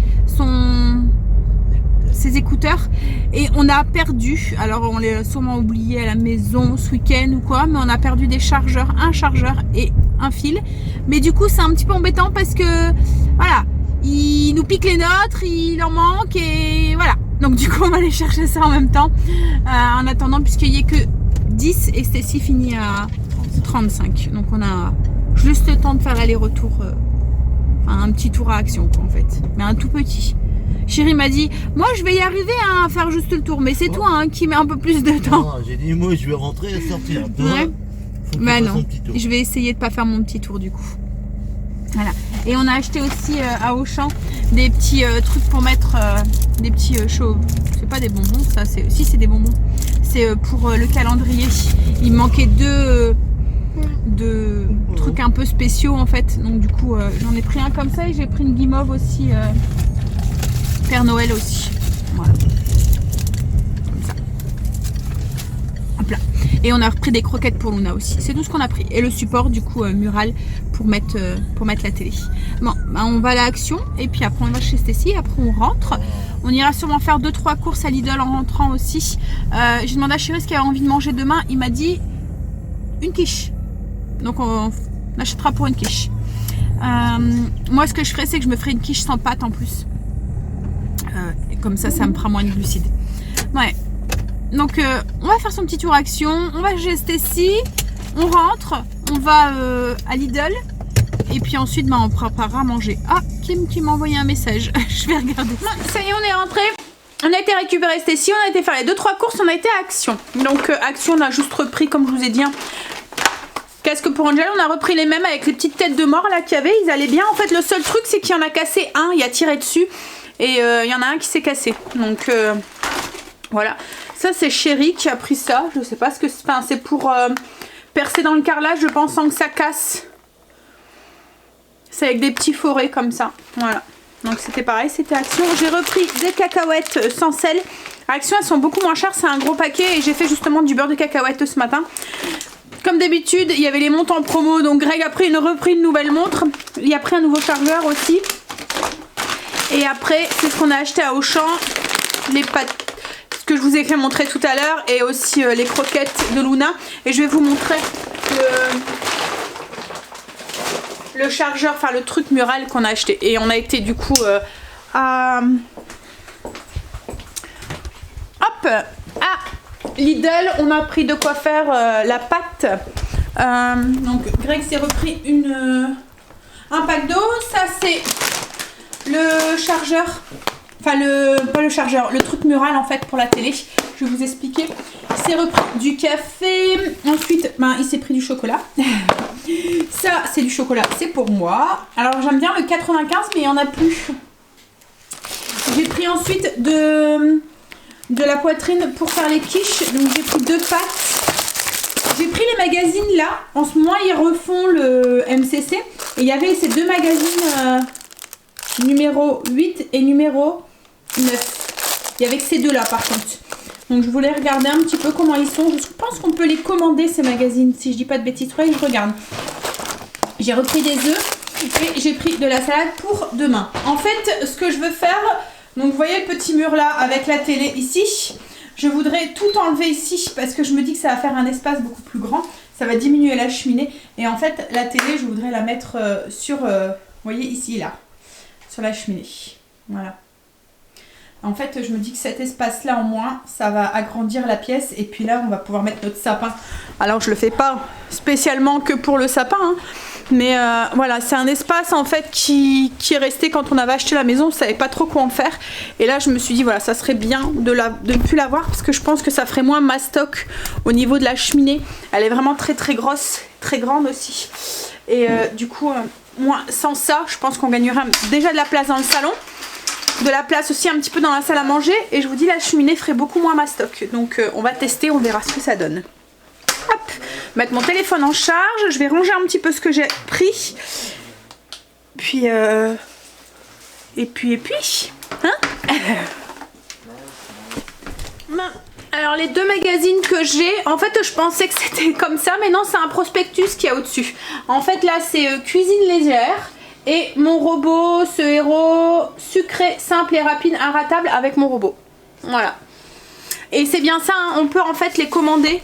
ses écouteurs et on a perdu, alors on les a sûrement oubliés à la maison ce week-end ou quoi, mais on a perdu des chargeurs, un chargeur et un fil. Mais du coup c'est un petit peu embêtant parce que voilà, il nous pique les nôtres, il en manque et voilà. Donc du coup on va aller chercher ça en même temps en attendant, puisqu'il n'y a que 10 et Stacy finit à 35. Donc on a juste le temps de faire l'aller-retour, un petit tour à Action quoi, en fait, mais un tout petit. Chérie m'a dit, moi je vais y arriver à faire juste le tour, mais c'est toi qui met un peu plus de temps. Non, j'ai dit moi je vais rentrer et sortir. Toi, Ouais. faut que Bah tu fasses non, ton petit tour. je vais essayer de pas faire mon petit tour du coup. Voilà. Et on a acheté aussi à Auchan des petits trucs pour mettre des petits chauves. C'est pas des bonbons, ça. Si, c'est des bonbons. C'est pour le calendrier. Il manquait deux trucs un peu spéciaux en fait. Donc du coup, j'en ai pris un comme ça et j'ai pris une guimauve aussi. Père Noël aussi. Voilà. Comme ça. Hop là. Et on a repris des croquettes pour Luna aussi. C'est tout ce qu'on a pris. Et le support du coup mural pour mettre la télé. Bon, bah, on va à l'Action et puis après on va chez Stacy. Après on rentre. On ira sûrement faire 2-3 courses à Lidl en rentrant aussi. J'ai demandé à Chérie ce qu'il avait envie de manger demain. Il m'a dit une quiche. Donc on achètera pour une quiche. Moi ce que je ferai, c'est que je me ferai une quiche sans pâte en plus. Et comme ça me fera moins de glucides. Ouais. Donc on va faire son petit tour Action, on va chez Stacy, on rentre, on va à Lidl et puis ensuite on préparera à manger. Ah, Kim qui m'a envoyé un message, je vais regarder. Ça y est, on est rentré, on a été récupérer Stacy, on a été faire les 2-3 courses, on a été à Action. Donc Action, on a juste repris, comme je vous ai dit, casque pour Angel, on a repris les mêmes avec les petites têtes de mort là qu'il y avait, ils allaient bien. En fait le seul truc c'est qu'il y en a cassé un, il a tiré dessus et il y en a un qui s'est cassé. Donc voilà. Ça c'est Chérie qui a pris ça, je sais pas ce que c'est, enfin, c'est pour percer dans le carrelage, je pense, sans que ça casse. C'est avec des petits forêts comme ça, voilà. Donc c'était pareil, c'était Action. J'ai repris des cacahuètes sans sel. À Action elles sont beaucoup moins chères, c'est un gros paquet et j'ai fait justement du beurre de cacahuète ce matin. Comme d'habitude, il y avait les montres en promo, donc Greg a repris une nouvelle montre. Il a pris un nouveau chargeur aussi. Et après, c'est ce qu'on a acheté à Auchan, les pâtes que je vous ai fait montrer tout à l'heure et aussi les croquettes de Luna. Et je vais vous montrer le chargeur, enfin le truc mural qu'on a acheté. Et on a été du coup à Lidl, on a pris de quoi faire la pâte. Donc Greg s'est repris un pack d'eau. Ça c'est le chargeur. Enfin, pas le chargeur, le truc mural en fait pour la télé. Je vais vous expliquer. Il s'est repris du café. Ensuite, il s'est pris du chocolat. Ça, c'est du chocolat, c'est pour moi. Alors, j'aime bien le 95, mais il n'y en a plus. J'ai pris ensuite de la poitrine pour faire les quiches. Donc, j'ai pris 2 pâtes. J'ai pris les magazines là. En ce moment, ils refont le MCC. Et il y avait ces 2 magazines numéro 8 et numéro 9. Il y avait que ces 2 là par contre. Donc je voulais regarder un petit peu comment ils sont. Je pense qu'on peut les commander ces magazines. Si je dis pas de bêtises, je regarde. J'ai repris des œufs et j'ai pris de la salade pour demain. En fait, ce que je veux faire, donc vous voyez le petit mur là avec la télé ici. Je voudrais tout enlever ici parce que je me dis que ça va faire un espace beaucoup plus grand. Ça va diminuer la cheminée. Et en fait, la télé, je voudrais la mettre sur, vous voyez ici là, sur la cheminée. Voilà. En fait, je me dis que cet espace-là en moins, ça va agrandir la pièce. Et puis là, on va pouvoir mettre notre sapin. Alors, je le fais pas spécialement que pour le sapin. Hein, mais voilà, c'est un espace en fait qui est resté quand on avait acheté la maison. On ne savait pas trop quoi en faire. Et là, je me suis dit, voilà, ça serait bien de ne plus l'avoir. Parce que je pense que ça ferait moins mastoc au niveau de la cheminée. Elle est vraiment très très grosse, très grande aussi. Et du coup, moi, sans ça, je pense qu'on gagnerait déjà de la place dans le salon. De la place aussi un petit peu dans la salle à manger. Et je vous dis, la cheminée ferait beaucoup moins mastoc. Donc on va tester, on verra ce que ça donne. Hop, mettre mon téléphone en charge. Je vais ranger un petit peu ce que j'ai pris. Puis et puis hein. Alors les 2 magazines que j'ai, en fait je pensais que c'était comme ça, mais non, c'est un prospectus qu'il y a au-dessus. En fait là c'est cuisine légère. Et mon robot, ce héros sucré, simple et rapide, inratable avec mon robot. Voilà. Et c'est bien ça, hein, on peut en fait les commander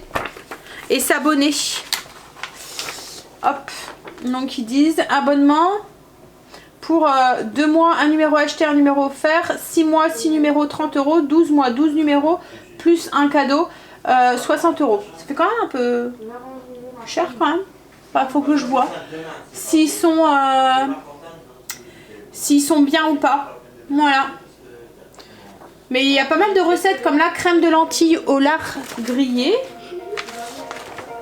et s'abonner. Hop. Donc ils disent abonnement pour 2 mois, un numéro acheté, un numéro offert, 6 mois, 6 numéros, 30 €, 12 mois, 12 numéros, plus un cadeau, 60 €. Ça fait quand même un peu cher quand même. Enfin, faut que je vois s'ils sont bien ou pas. Voilà. Mais il y a pas mal de recettes comme la crème de lentilles au lard grillé.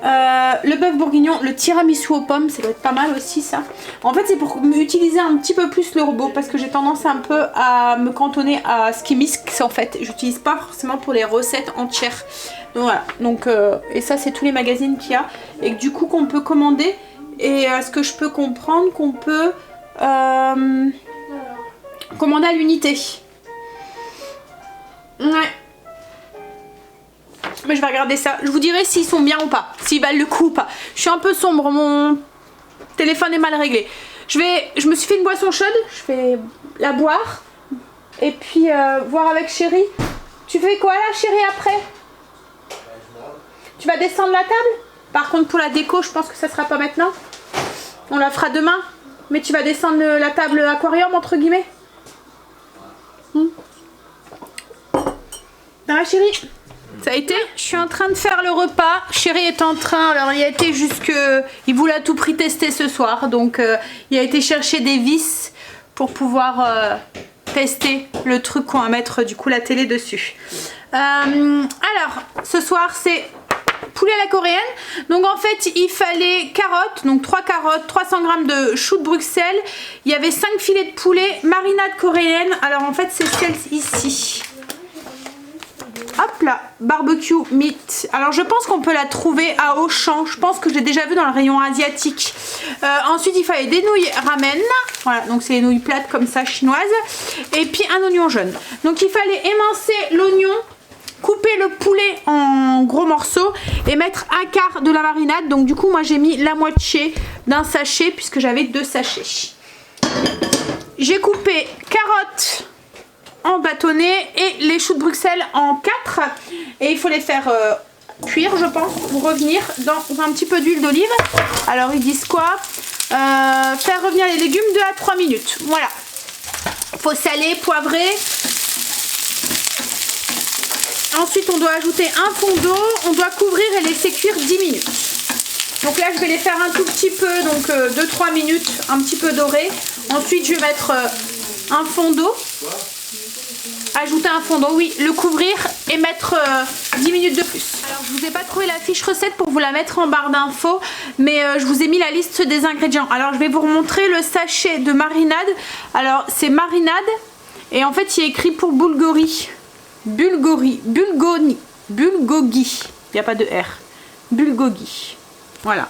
Le bœuf bourguignon, le tiramisu aux pommes, ça doit être pas mal aussi ça. En fait c'est pour utiliser un petit peu plus le robot parce que j'ai tendance un peu à me cantonner à ce qui mix en fait. J'utilise pas forcément pour les recettes entières. Donc voilà, donc, et ça c'est tous les magazines qu'il y a et que du coup qu'on peut commander. Et à ce que je peux comprendre qu'on peut commander à l'unité. Ouais. Mais je vais regarder ça. Je vous dirai s'ils sont bien ou pas. S'ils valent le coup ou pas. Je suis un peu sombre. Mon téléphone est mal réglé. Je me suis fait une boisson chaude. Je vais la boire. Et puis voir avec chérie. Tu fais quoi là chérie après? Tu vas descendre la table? Par contre pour la déco je pense que ça sera pas maintenant. On la fera demain. Mais tu vas descendre la table aquarium entre guillemets. Ça va chérie? Ça a été? Je suis en train de faire le repas. Chérie est en train, alors il a été jusque... Il voulait à tout prix tester ce soir. Donc il a été chercher des vis pour pouvoir tester le truc qu'on va mettre du coup la télé dessus. Alors ce soir c'est poulet à la coréenne. Donc en fait il fallait carottes, donc 3 carottes, 300 g de choux de Bruxelles. Il y avait 5 filets de poulet, marinade coréenne. Alors en fait c'est celle-ci. Hop là, barbecue meat. Alors je pense qu'on peut la trouver à Auchan. Je pense que j'ai déjà vu dans le rayon asiatique. Ensuite il fallait des nouilles ramen. Voilà, donc c'est les nouilles plates comme ça chinoises. Et puis un oignon jaune. Donc il fallait émincer l'oignon, couper le poulet en gros morceaux et mettre un quart de la marinade. Donc du coup moi j'ai mis la moitié d'un sachet puisque j'avais 2 sachets. J'ai coupé carottes en bâtonnet et les choux de Bruxelles en 4 et il faut les faire cuire je pense pour revenir dans un petit peu d'huile d'olive. Alors ils disent quoi? Faire revenir les légumes 2 à 3 minutes. Voilà, faut saler, poivrer. Ensuite on doit ajouter un fond d'eau, on doit couvrir et laisser cuire 10 minutes. Donc là je vais les faire un tout petit peu, donc 2-3 minutes, un petit peu doré. Ensuite je vais mettre un fond d'eau. Ajouter un fond d'eau, oui, le couvrir et mettre 10 minutes de plus. Alors je vous ai pas trouvé la fiche recette pour vous la mettre en barre d'infos, mais je vous ai mis la liste des ingrédients. Alors je vais vous remontrer le sachet de marinade. Alors c'est marinade et en fait il est écrit pour bulgogi. Bulgogi, bulgogi, bulgogi. Il n'y a pas de R. Bulgogi. Voilà.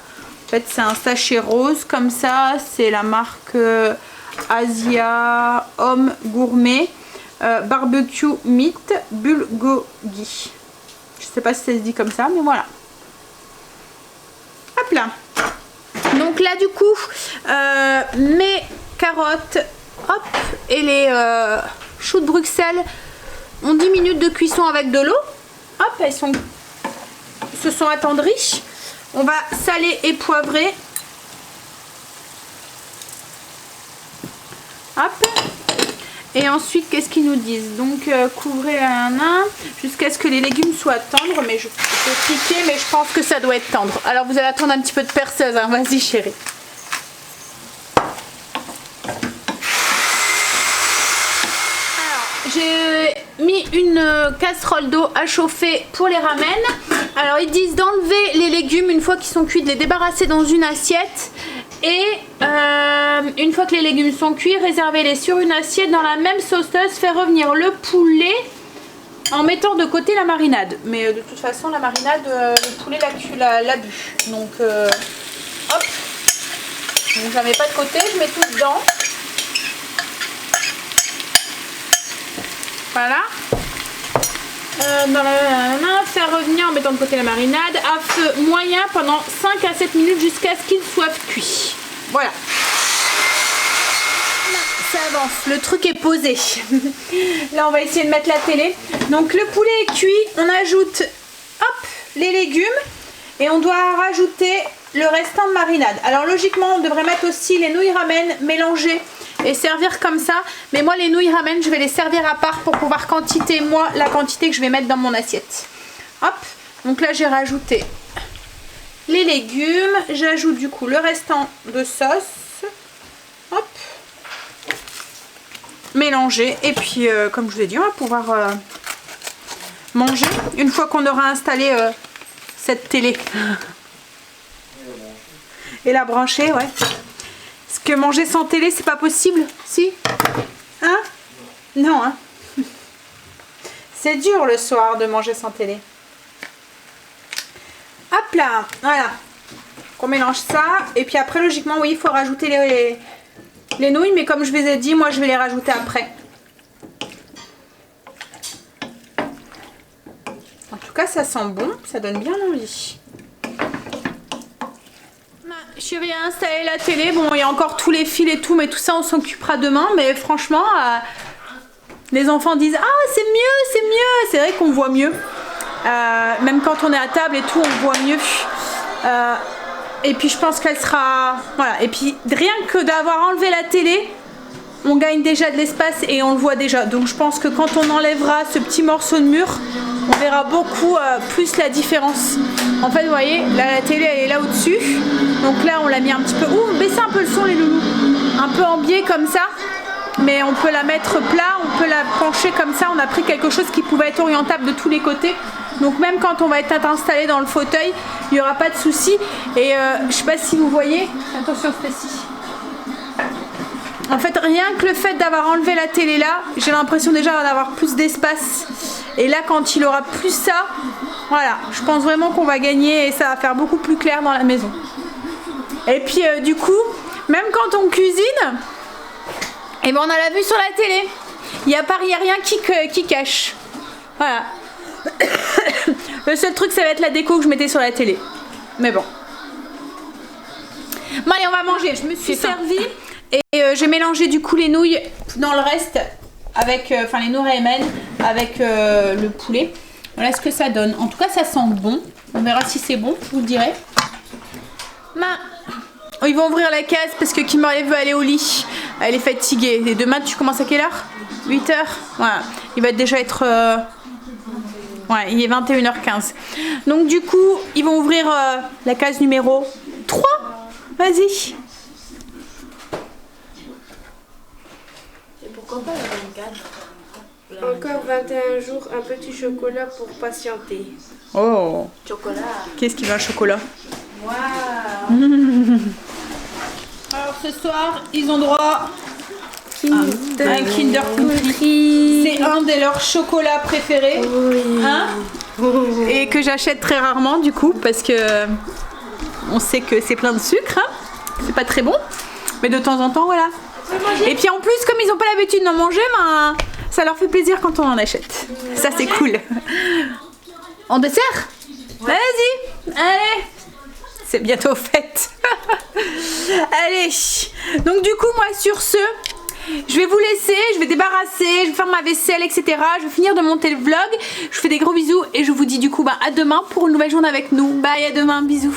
En fait c'est un sachet rose comme ça. C'est la marque Asia Homme Gourmet. Barbecue meat bulgogi. Je sais pas si ça se dit comme ça, mais voilà. Hop là. Donc là du coup mes carottes, hop, et les choux de Bruxelles ont 10 minutes de cuisson avec de l'eau. Hop, elles se sont attendries. On va saler et poivrer. Hop. Et ensuite, qu'est-ce qu'ils nous disent? Donc, couvrez jusqu'à ce que les légumes soient tendres. Mais je peux cliquer, mais je pense que ça doit être tendre. Alors, vous allez attendre un petit peu de perceuse. Hein. Vas-y, chérie. Alors, j'ai mis une casserole d'eau à chauffer pour les ramen. Alors, ils disent d'enlever les légumes une fois qu'ils sont cuits, de les débarrasser dans une assiette. Et une fois que les légumes sont cuits, réservez-les sur une assiette dans la même sauceuse. Faire revenir le poulet en mettant de côté la marinade. Mais de toute façon la marinade, le poulet l'a bu. Donc hop. Donc je la mets pas de côté, je mets tout dedans. Voilà. Faire revenir en mettant de côté la marinade à feu moyen pendant 5 à 7 minutes jusqu'à ce qu'il soit cuit. Voilà. ça avance, le truc est posé. Là on va essayer de mettre la télé. Donc le poulet est cuit, on ajoute hop les légumes et on doit rajouter le restant de marinade. Alors logiquement on devrait mettre aussi les nouilles ramen mélangées et servir comme ça. Mais moi les nouilles ramen je vais les servir à part pour pouvoir quantité moi la quantité que je vais mettre dans mon assiette. Hop, donc là j'ai rajouté les légumes, j'ajoute du coup le restant de sauce. Hop, mélanger et puis comme je vous ai dit on va pouvoir manger une fois qu'on aura installé cette télé et la brancher. Ouais, parce que manger sans télé c'est pas possible, si hein? Non hein. C'est dur le soir de manger sans télé. Hop là, voilà, qu'on mélange ça et puis après logiquement oui il faut rajouter les nouilles, mais comme je vous ai dit moi je vais les rajouter après. En tout cas ça sent bon, ça donne bien envie. Je vais installer la télé, bon il y a encore tous les fils et tout, mais tout ça on s'occupera demain. Mais franchement les enfants disent ah c'est mieux, c'est mieux. C'est vrai qu'on voit mieux, même quand on est à table et tout on voit mieux. Et puis je pense qu'elle sera... Voilà, et puis rien que d'avoir enlevé la télé, on gagne déjà de l'espace et on le voit déjà. Donc je pense que quand on enlèvera ce petit morceau de mur, on verra beaucoup plus la différence. En fait vous voyez, là la télé elle est là au-dessus. Donc là on l'a mis un petit peu... Ouh, baissez un peu le son les loulous. Un peu en biais comme ça. Mais on peut la mettre plat, on peut la pencher comme ça. On a pris quelque chose qui pouvait être orientable de tous les côtés. Donc même quand on va être installé dans le fauteuil, il n'y aura pas de souci. Et je sais pas si vous voyez, attention Stacy. En fait rien que le fait d'avoir enlevé la télé là, j'ai l'impression déjà d'avoir plus d'espace. Et là quand il aura plus ça, voilà, je pense vraiment qu'on va gagner et ça va faire beaucoup plus clair dans la maison. Et puis du coup, même quand on cuisine, et ben on a la vue sur la télé. Il n'y a rien qui cache. Voilà. Le seul truc ça va être la déco que je mettais sur la télé. Mais bon. Bon allez on va manger. Je me suis servi et j'ai mélangé du coup les nouilles dans le reste avec enfin les nouilles ramen avec le poulet. Voilà ce que ça donne. En tout cas ça sent bon. On verra si c'est bon, je vous le dirai. Ils vont ouvrir la case parce que Kimberly veut aller au lit. Elle est fatiguée. Et demain tu commences à quelle heure? 8h. Voilà. Il va déjà être... Ouais, il est 21h15. Donc du coup, ils vont ouvrir la case numéro 3. Vas-y. Et pourquoi pas la 24? Encore 21 jours, un petit chocolat pour patienter. Oh. Chocolat. Qu'est-ce qui veut un chocolat? Waouh. Alors ce soir, ils ont droit à un Kinder Cookie. C'est un de leurs chocolats préférés. Oui. Hein? Et que j'achète très rarement du coup parce que on sait que c'est plein de sucre. Hein? C'est pas très bon. Mais de temps en temps, voilà. Et puis en plus, comme ils n'ont pas l'habitude d'en manger, ben, ça leur fait plaisir quand on en achète. Ça c'est cool. En dessert? Ouais. Vas-y, allez. C'est bientôt fait. Allez. Donc du coup, moi sur ce, je vais vous laisser, je vais débarrasser, je vais faire ma vaisselle, etc. Je vais finir de monter le vlog. Je vous fais des gros bisous et je vous dis du coup à demain pour une nouvelle journée avec nous. Bye, à demain, bisous.